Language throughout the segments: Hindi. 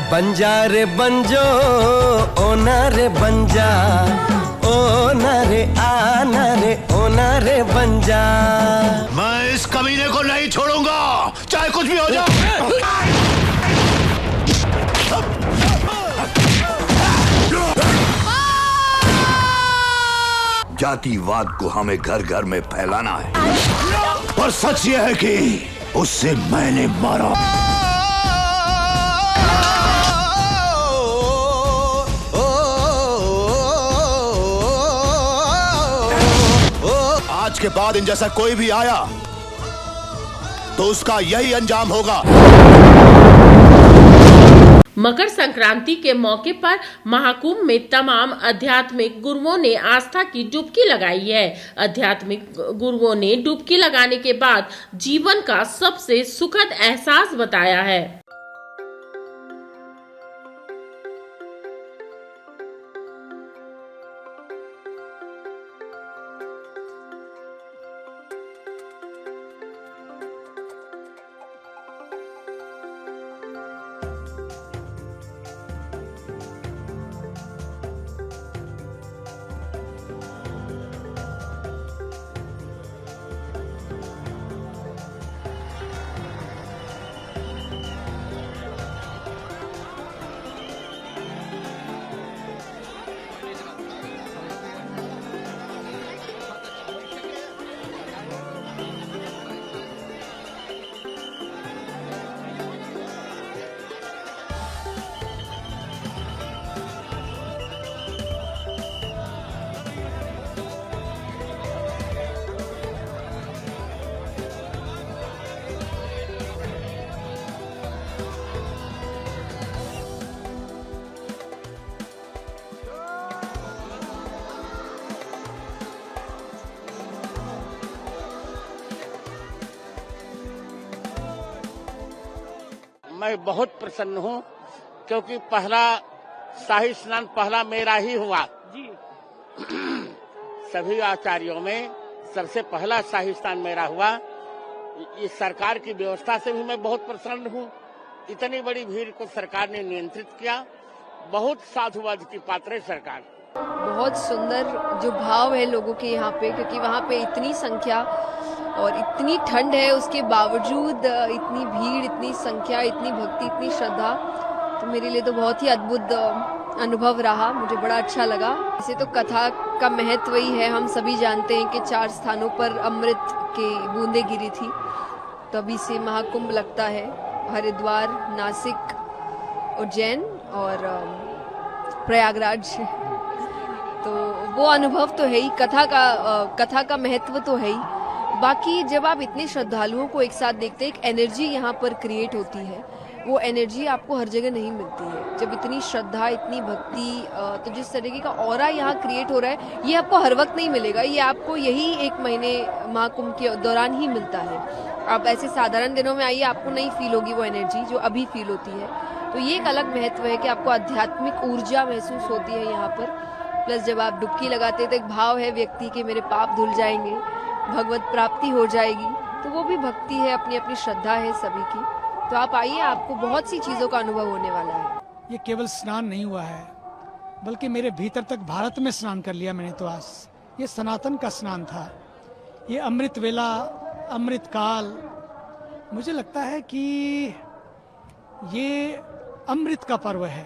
बंजा रे बंजो ओ ना रे बंजा, ओ ना रे आना रे ओ ना रे बंजा। मैं इस कमीने को नहीं छोड़ूंगा, चाहे कुछ भी हो जाए। जातिवाद को हमें घर घर में फैलाना है, पर सच यह है कि उससे मैंने मारा। आज के बाद इन जैसा कोई भी आया तो उसका यही अंजाम होगा। मकर संक्रांति के मौके पर महाकुंभ में तमाम आध्यात्मिक गुरुओं ने आस्था की डुबकी लगाई है। आध्यात्मिक गुरुओं ने डुबकी लगाने के बाद जीवन का सबसे सुखद एहसास बताया है। मैं बहुत प्रसन्न हूँ क्योंकि पहला शाही स्नान पहला मेरा ही हुआ जी। सभी आचार्यों में सबसे पहला शाही स्नान मेरा हुआ। इस सरकार की व्यवस्था से भी मैं बहुत प्रसन्न हूँ। इतनी बड़ी भीड़ को सरकार ने नियंत्रित किया। बहुत साधुवाद की पात्र है सरकार। बहुत सुंदर जो भाव है लोगों के यहाँ पे, क्योंकि वहाँ पे इतनी संख्या और इतनी ठंड है, उसके बावजूद इतनी भीड़, इतनी संख्या, इतनी भक्ति, इतनी श्रद्धा, तो मेरे लिए तो बहुत ही अद्भुत अनुभव रहा। मुझे बड़ा अच्छा लगा। इसे तो कथा का महत्व ही है। हम सभी जानते हैं कि 4 स्थानों पर अमृत की बूंदें गिरी थी, तभी से महाकुंभ लगता है। हरिद्वार, नासिक, उज्जैन और प्रयागराज। तो वो अनुभव तो है ही, कथा का महत्व तो है ही। बाकी जब आप इतने श्रद्धालुओं को एक साथ देखते हैं, एक एनर्जी यहाँ पर क्रिएट होती है। वो एनर्जी आपको हर जगह नहीं मिलती है। जब इतनी श्रद्धा, इतनी भक्ति, तो जिस तरीके का ऑरा यहाँ क्रिएट हो रहा है, ये आपको हर वक्त नहीं मिलेगा। ये आपको यही 1 महीने महाकुंभ के दौरान ही मिलता है। आप ऐसे साधारण दिनों में आइए, आपको नहीं फील होगी वो एनर्जी जो अभी फील होती है। तो ये एक अलग महत्व है कि आपको आध्यात्मिक ऊर्जा महसूस होती है यहाँ पर। प्लस जब आप डुबकी लगाते हैं तो एक भाव है व्यक्ति के मेरे पाप धुल जाएंगे, भगवत प्राप्ति हो जाएगी। तो वो भी भक्ति है, अपनी अपनी श्रद्धा है सभी की। तो आप आइए, आपको बहुत सी चीजों का अनुभव होने वाला है। ये केवल स्नान नहीं हुआ है, बल्कि मेरे भीतर तक भारत में स्नान कर लिया मैंने। तो आज ये सनातन का स्नान था। ये अमृत वेला, अमृत काल, मुझे लगता है कि ये अमृत का पर्व है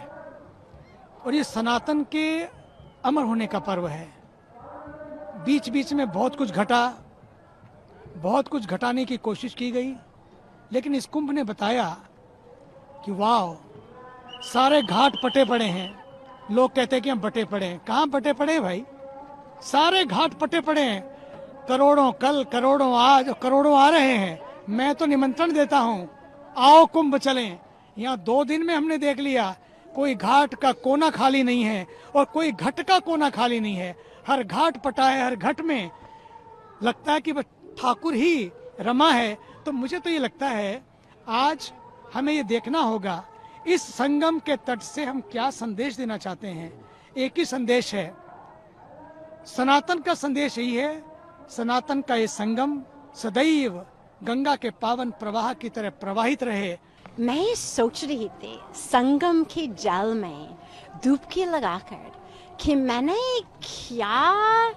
और ये सनातन के अमर होने का पर्व है। बीच बीच में बहुत कुछ घटा, बहुत कुछ घटाने की कोशिश की गई, लेकिन इस कुंभ ने बताया कि वाह, सारे घाट पटे पड़े हैं। लोग कहते हैं कि हम बटे पड़े हैं। कहाँ बटे पड़े हैं भाई? सारे घाट पटे पड़े हैं। करोड़ों कल, करोड़ों आज, करोड़ों आ रहे हैं। मैं तो निमंत्रण देता हूँ, आओ कुंभ चलें। यहाँ 2 दिन में हमने देख लिया, कोई घाट का कोना खाली नहीं है और कोई घट का कोना खाली नहीं है। हर घाट पटा है, हर घट में लगता है कि ठाकुर ही रमा है। तो मुझे तो ये लगता है आज हमें ये देखना होगा इस संगम के तट से हम क्या संदेश देना चाहते हैं। एक ही संदेश है, सनातन का संदेश यही है। सनातन का ये संगम सदैव गंगा के पावन प्रवाह की तरह प्रवाहित रहे। मैं सोच रही थी संगम के जल में डुबकी लगाकर कि मैंने क्या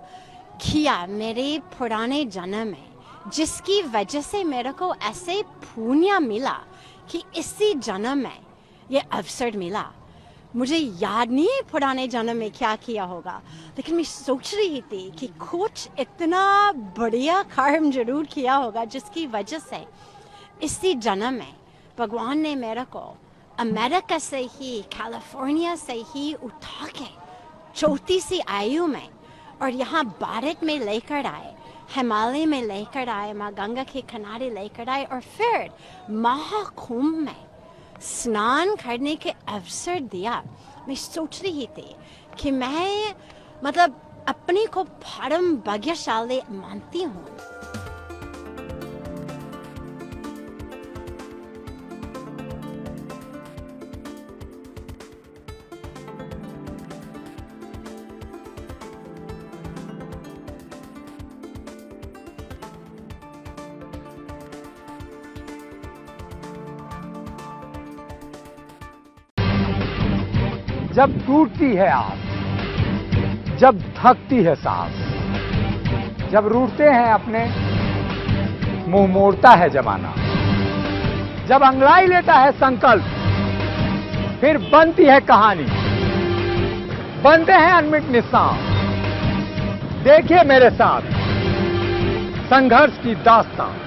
किया मेरे पुराने जन्म में, जिसकी वजह से मेरे को ऐसे पुण्य मिला कि इसी जन्म में ये अवसर मिला। मुझे याद नहीं है पुराने जन्म में क्या किया होगा, लेकिन मैं सोच रही थी कि कुछ इतना बढ़िया कर्म जरूर किया होगा जिसकी वजह से इसी जन्म में भगवान ने मेरे को अमेरिका से ही, कैलिफोर्निया से ही उठा के छोटी सी आयु में और यहाँ भारत में लेकर आए, हिमालय में लेकर आए, माँ गंगा के किनारे लेकर आए और फिर महाकुंभ में स्नान करने के अवसर दिया। मैं सोच रही थी कि मैं मतलब अपने को परम भाग्यशाली मानती हूँ। जब टूटती है आस, जब थकती है सांस, जब रूठते हैं अपने, मुंह मोड़ता है जमाना, जब अंगड़ाई लेता है संकल्प, फिर बनती है कहानी, बनते हैं अनमिट निशान। देखिए मेरे साथ संघर्ष की दास्तान।